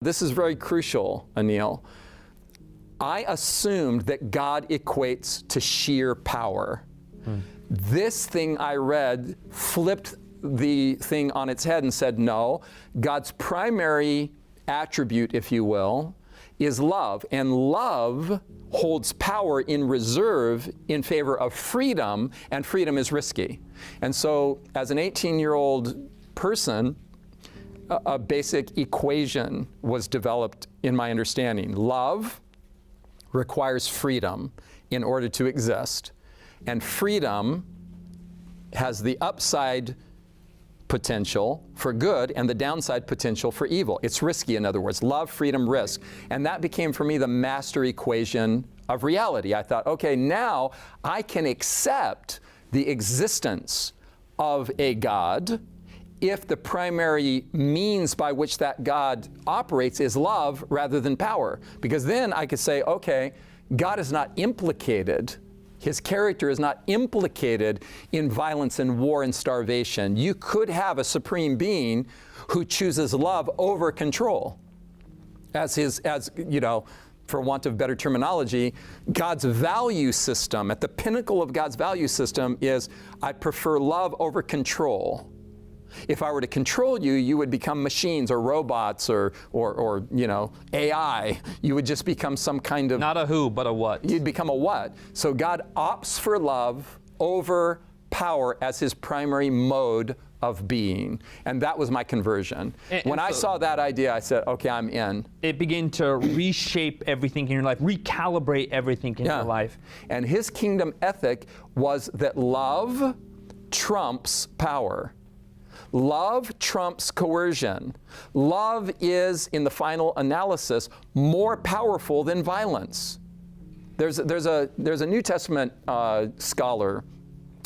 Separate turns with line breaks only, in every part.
This is very crucial, Anil. I assumed that God equates to sheer power. This thing I read flipped the thing on its head and said, no, God's primary attribute, if you will, is love. And love holds power in reserve in favor of freedom, and freedom is risky. And so, as an 18-year-old person, a basic equation was developed in my understanding. Love requires freedom in order to exist. And freedom has the upside potential for good and the downside potential for evil. It's risky, in other words. Love, freedom, risk. And that became for me the master equation of reality. I thought, okay, now I can accept the existence of a God if the primary means by which that God operates is love rather than power. Because then I could say, okay, God is not implicated. His character is not implicated in violence and war and starvation. You could have a supreme being who chooses love over control. As you know, for want of better terminology, God's value system, at the pinnacle of God's value system is, I prefer love over control. If I were to control you, you would become machines or robots or you know, AI. You would just become some kind of...
Not a who, but a what.
You'd become a what. So God opts for love over power as his primary mode of being. And that was my conversion. When I saw that idea, I said, okay, I'm in.
It began to reshape everything in your life, recalibrate everything in your life.
And his kingdom ethic was that love trumps power. Love trumps coercion. Love is, in the final analysis, more powerful than violence. There's a New Testament scholar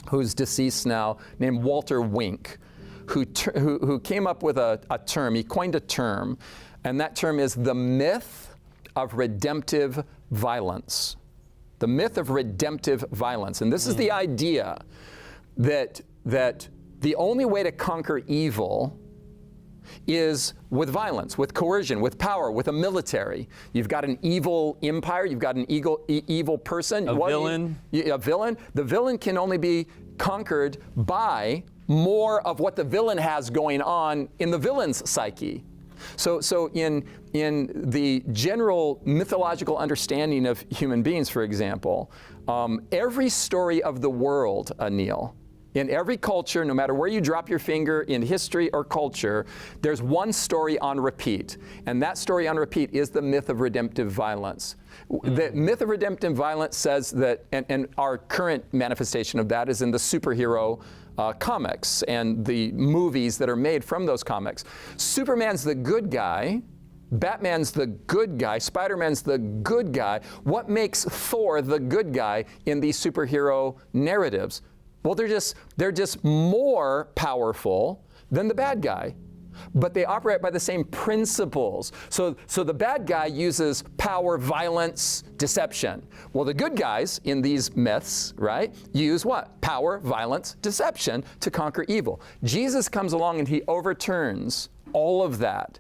who's deceased now named Walter Wink, who came up with a term. He coined a term, and that term is the myth of redemptive violence. The myth of redemptive violence. And this is the idea that the only way to conquer evil is with violence, with coercion, with power, with a military. You've got an evil empire, you've got an evil person.
A villain.
A villain. The villain can only be conquered by more of what the villain has going on in the villain's psyche. So in the general mythological understanding of human beings, for example, every story of the world, Anil, in every culture, no matter where you drop your finger in history or culture, there's one story on repeat. And that story on repeat is the myth of redemptive violence. The myth of redemptive violence says that, and our current manifestation of that is in the superhero comics and the movies that are made from those comics. Superman's the good guy. Batman's the good guy, Spider-Man's the good guy. What makes Thor the good guy in these superhero narratives? Well, they're just more powerful than the bad guy, but they operate by the same principles. So the bad guy uses power, violence, deception. Well, the good guys in these myths, right, use what? Power, violence, deception to conquer evil. Jesus comes along and he overturns all of that.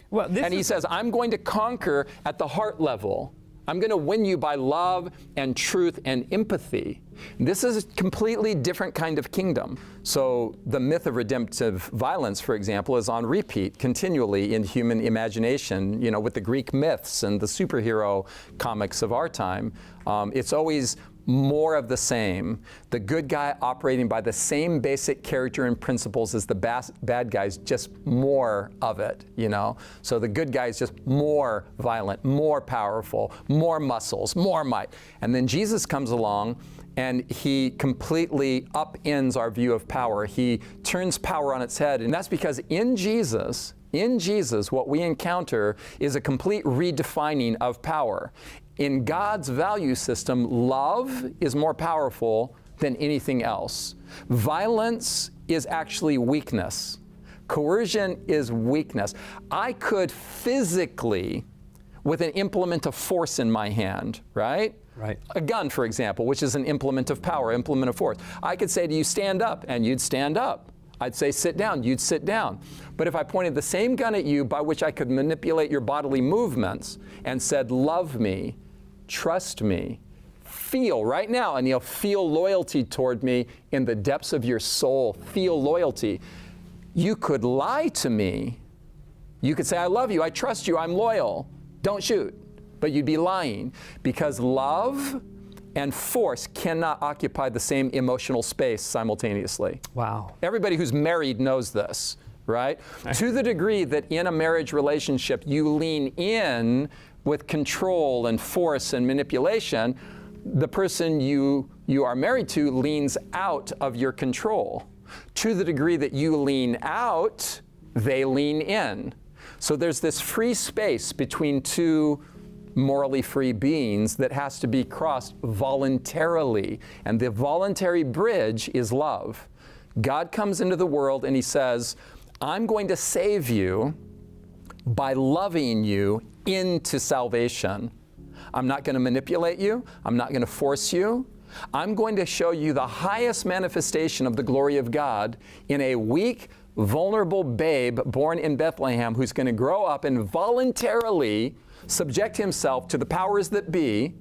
Well, and he says, I'm going to conquer at the heart level. I'm going to win you by love and truth and empathy. This is a completely different kind of kingdom. So the myth of redemptive violence, for example, is on repeat continually in human imagination, you know, with the Greek myths and the superhero comics of our time. It's always more of the same. The good guy operating by the same basic character and principles as the bad guys, just more of it, you know? So the good guy is just more violent, more powerful, more muscles, more might. And then Jesus comes along and he completely upends our view of power. He turns power on its head. And that's because in Jesus, what we encounter is a complete redefining of power. In God's value system, love is more powerful than anything else. Violence is actually weakness. Coercion is weakness. I could physically, with an implement of force in my hand, right?
Right.
A gun, for example, which is an implement of power, implement of force. I could say to you, stand up, and you'd stand up. I'd say sit down, you'd sit down. But if I pointed the same gun at you by which I could manipulate your bodily movements and said, love me, trust me, feel right now, Anil, feel loyalty toward me in the depths of your soul, feel loyalty. You could lie to me. You could say, I love you, I trust you, I'm loyal, don't shoot. But you'd be lying, because love and force cannot occupy the same emotional space simultaneously.
Wow.
Everybody who's married knows this, right? To the degree that in a marriage relationship you lean in with control and force and manipulation, the person you are married to leans out of your control. To the degree that you lean out, they lean in. So there's this free space between two morally free beings that has to be crossed voluntarily. And the voluntary bridge is love. God comes into the world and he says, I'm going to save you by loving you into salvation. I'm not going to manipulate you. I'm not going to force you. I'm going to show you the highest manifestation of the glory of God in a weak, vulnerable babe born in Bethlehem who's going to grow up and voluntarily subject himself to the powers that be,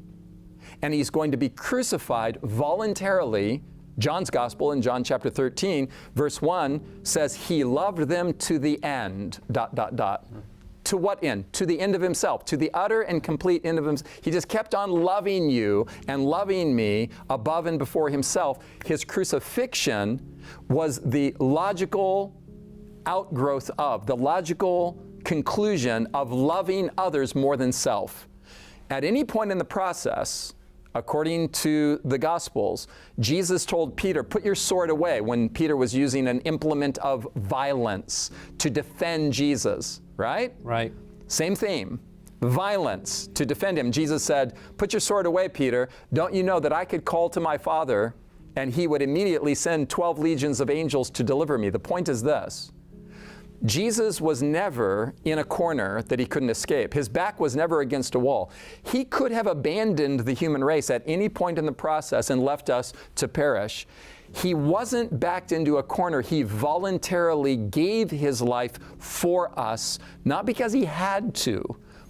and he's going to be crucified voluntarily. John's Gospel in John chapter 13, verse 1 says, he loved them to the end, ... To what end? To the end of himself, to the utter and complete end of himself. He just kept on loving you and loving me above and before himself. His crucifixion was the logical outgrowth of, the logical conclusion of loving others more than self. At any point in the process, according to the Gospels, Jesus told Peter, put your sword away, when Peter was using an implement of violence to defend Jesus, right?
Right.
Same theme. Violence to defend him. Jesus said, put your sword away, Peter. Don't you know that I could call to my Father and he would immediately send 12 legions of angels to deliver me? The point is this. Jesus was never in a corner that he couldn't escape. His back was never against a wall. He could have abandoned the human race at any point in the process and left us to perish. He wasn't backed into a corner. He voluntarily gave his life for us, not because he had to,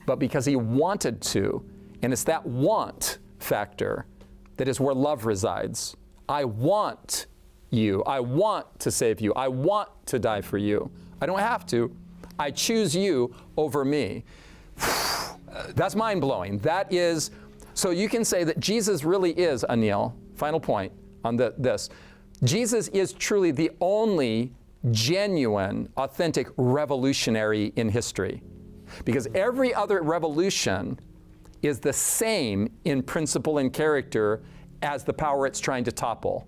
but because he wanted to. And it's that want factor that is where love resides. I want you. I want to save you. I want to die for you. I don't have to. I choose you over me. That's mind-blowing. That is, so you can say that Jesus really is, Anil, final point on this. Jesus is truly the only genuine, authentic revolutionary in history. Because every other revolution is the same in principle and character as the power it's trying to topple.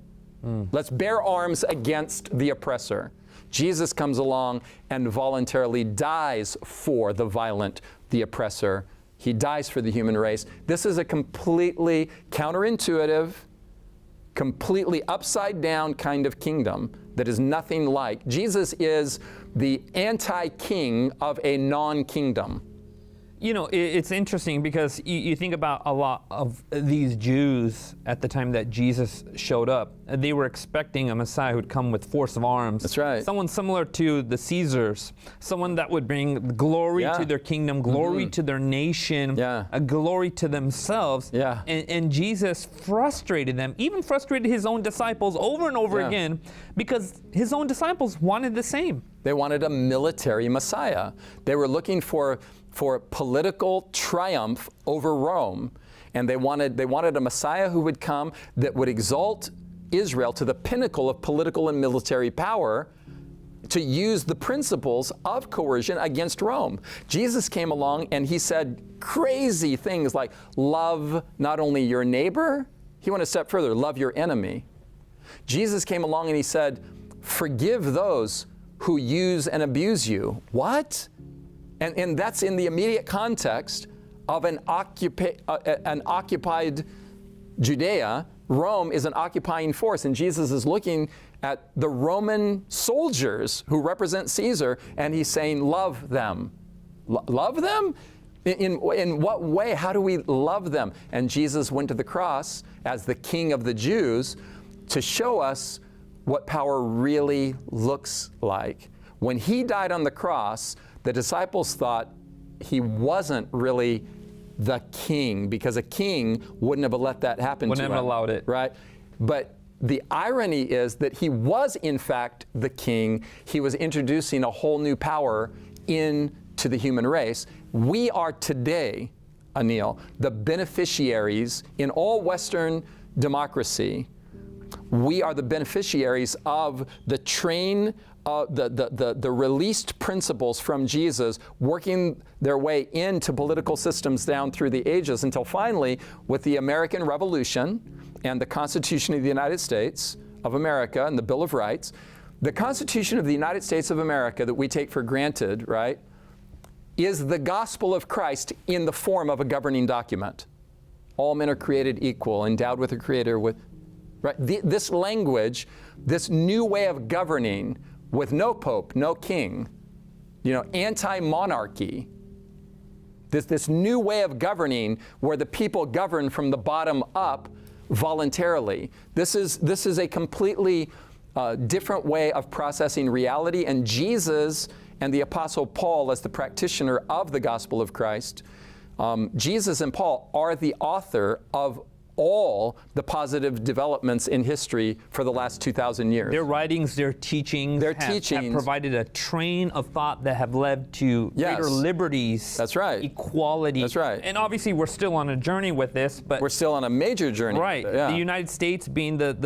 Let's bear arms against the oppressor. Jesus comes along and voluntarily dies for the violent, the oppressor. He dies for the human race. This is a completely counterintuitive, completely upside down kind of kingdom that is nothing like. Jesus is the anti-king of a non-kingdom.
You know, it's interesting because you think about a lot of these Jews at the time that Jesus showed up. They were expecting a Messiah who'd come with force of arms.
That's right.
Someone similar to the Caesars. Someone that would bring glory to their kingdom, glory to their nation, a glory to themselves. And Jesus frustrated them, even frustrated his own disciples over and over again, because his own disciples wanted the same.
They wanted a military Messiah. They were looking for political triumph over Rome, and they wanted a Messiah who would come that would exalt Israel to the pinnacle of political and military power, to use the principles of coercion against Rome. Jesus came along and he said crazy things like, love not only your neighbor, he went a step further, love your enemy. Jesus came along and he said, forgive those who use and abuse you. What? And that's in the immediate context of an occupied Judea. Rome is an occupying force, and Jesus is looking at the Roman soldiers who represent Caesar, and he's saying, love them. Love them? In what way? How do we love them? And Jesus went to the cross as the King of the Jews to show us what power really looks like. When he died on the cross, the disciples thought he wasn't really the king, because a king wouldn't have let that happen to him.
Wouldn't have allowed it.
Right? But the irony is that he was, in fact, the king. He was introducing a whole new power into the human race. We are today, Anil, the beneficiaries in all Western democracy. We are the beneficiaries of the the released principles from Jesus working their way into political systems down through the ages until finally, with the American Revolution and the Constitution of the United States of America and the Bill of Rights, the Constitution of the United States of America that we take for granted, right, is the gospel of Christ in the form of a governing document. All men are created equal, endowed with a creator with, right? This language, this new way of governing with no pope, no king, anti-monarchy, this new way of governing where the people govern from the bottom up voluntarily. This is a completely different way of processing reality, and Jesus and the Apostle Paul, as the practitioner of the gospel of Christ, Jesus and Paul are the author of all the positive developments in history for the last 2,000 years.
Their writings, their teachings, have provided a train of thought that have led to greater liberties,
that's right,
equality.
That's right.
And obviously we're still on a journey with this, but
we're still on a major journey.
Right.
Yeah.
The United States being the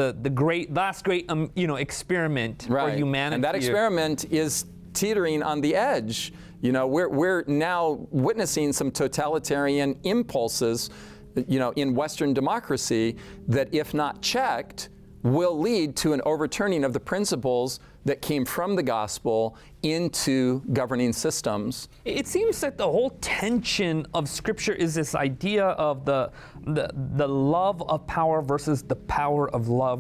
last great experiment for humanity.
And that experiment is teetering on the edge. We're now witnessing some totalitarian impulses in Western democracy that, if not checked, will lead to an overturning of the principles that came from the gospel into governing systems.
It seems that the whole tension of Scripture is this idea of the love of power versus the power of love